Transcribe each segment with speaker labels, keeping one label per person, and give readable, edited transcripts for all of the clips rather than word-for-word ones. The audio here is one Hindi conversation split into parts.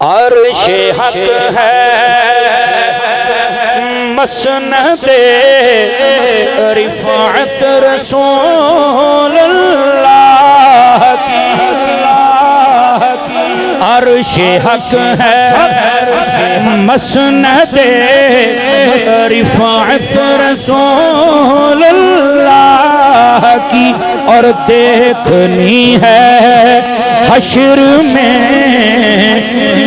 Speaker 1: अर्शे हक है मसनदे रिफाअत रसूलुल्लाह की। अर्शे हक है मसनदे रिफाअत रसूलुल्लाह की। और देखनी है हश्र में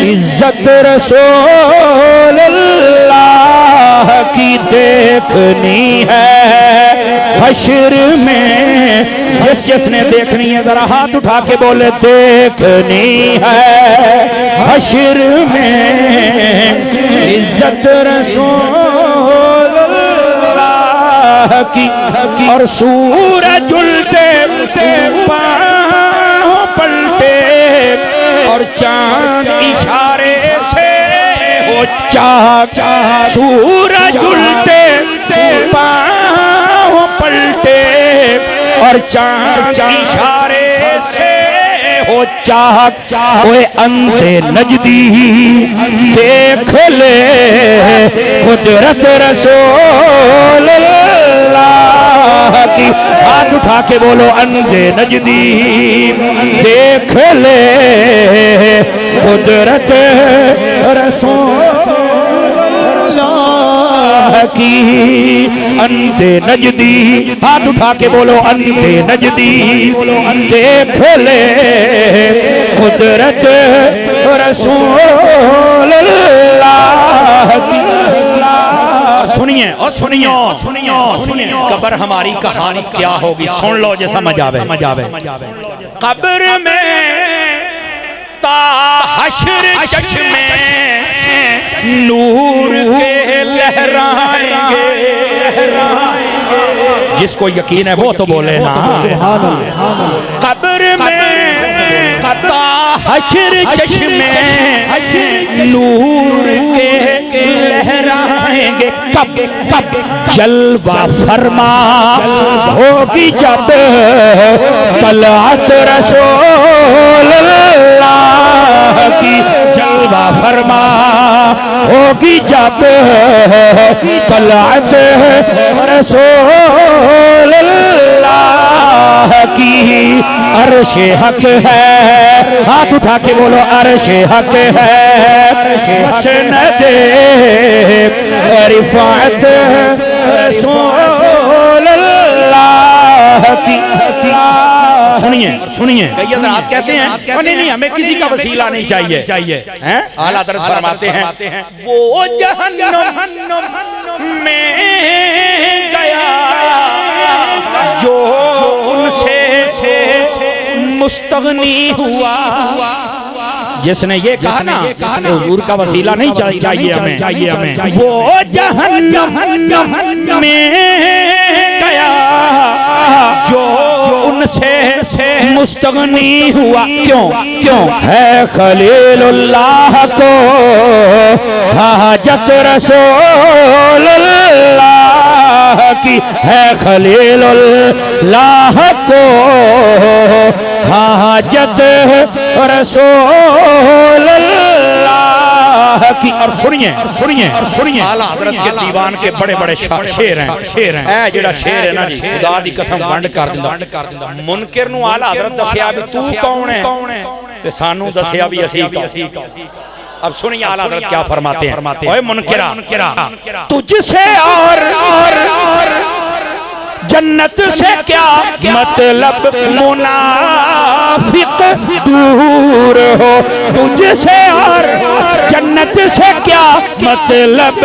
Speaker 1: इज्जत रसूलुल्लाह की। देखनी है हश्र में जिसने देखनी है जरा हाथ उठा के बोले देखनी है हश्र में इज्जत रसूलुल्लाह की। और सूरज उल्टे पाँव पलटे और चांद इशारे से हो चाक। सूरज उल्टे पाँव पलटे और चांद इशारे से हो चाक। ओए अंधे नजदी देख ले कुदरत रसूलुल्लाह की। हाथ उठा के बोलो अंधे नजदी देख ले कुदरत रसूलुल्लाह की। अंधे नजदी हाथ उठा के बोलो अंधे नजदी देख ले कुदरत रसूलुल्लाह की। सुनिए और सुनियो सुनियो सुनिए कब्र हमारी कहानी क्या होगी सुन लो जो समझ आवे। कब्र में ता हश्र चश्मे नूर के लहराएंगे। जिसको यकीन है वो तो बोले ना। कब्र में ता हश्र चश्मे नूर के लहराएंगे। कब कब जलवा फरमा होगी जब तलअत रसूलुल्लाह की। जलवा फरमा होगी जब तलअत रसूलुल्लाह की। अर्शे हक है हाथ उठा के बोलो अर्शे हक है मसनदे रिफाअत रसूलुल्लाह की। सुनिए सुनिए कई हज़रात कहते हैं नहीं हमें किसी का वसीला नहीं चाहिए हैं। आला हज़रत फरमाते हैं वो जहन्नम में गया जो उनसे मुस्तगनी हुआ। जिसने ये कहा ना हुजूर का वसीला नहीं चाहिए हमें वो जहन्नम में गया जो उनसे मुस्तगनी हुआ। क्यों क्यों है खलीलुल्लाह को हाजत रसूलुल्लाह की। है खलीलुल्लाह को हाजत रसूलुल्लाह की। और सुनिए सुनिए आला हज़रत के दीवान के बड़े बड़े शेर हैं ऐ जेड़ा शेर है ना जी खुदा दी कसम वंड कर दिंदा। मुनकिर नूं आला हज़रत दसिया भी तू कौन है ते सानू दसिया भी असी कौन। अब सुनिए आला हज़रत क्या फरमाते हैं। ओए मुनकिरा तुझसे और जन्नत से क्या मतलब मुनाफिक दूर हो। तुझसे और जन्नत से क्या मतलब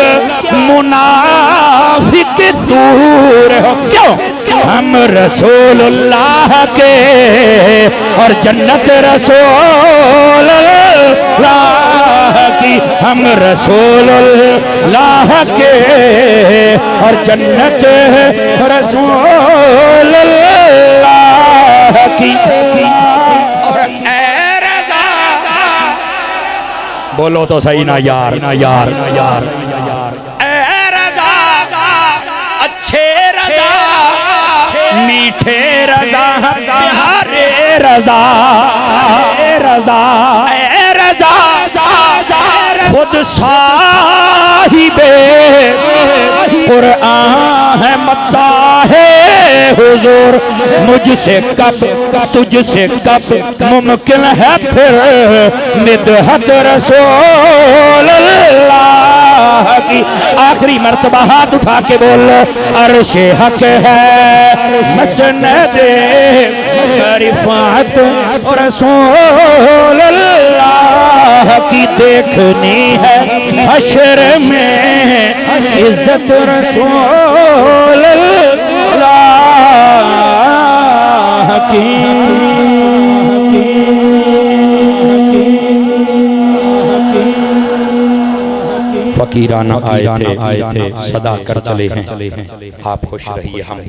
Speaker 1: मुनाफिक दूर हो। क्यों हम रसूलुल्लाह के और जन्नत रसूलुल्लाह की। हम रसूलुल्लाह के और जन्नत रसूलुल्लाह की। और बोलो तो सही ना यार अच्छे रज़ा मीठे रज़ा प्यारे रज़ा खुद साहिबे कुरान है मत्ता है हुजूर, मुझसे कब तुझसे कब मुमकिन है फिर निदहत रसूल अल्लाह की। आखिरी मर्तबा हाथ उठा के बोल, अर्शे हक है मसनदे रिफात रसूल अल्लाह की, देखनी है हशर में इज्जत रसूल अल्लाह की। फकीराना आए थे सदा कर चले हैं, आप खुश रहिए हम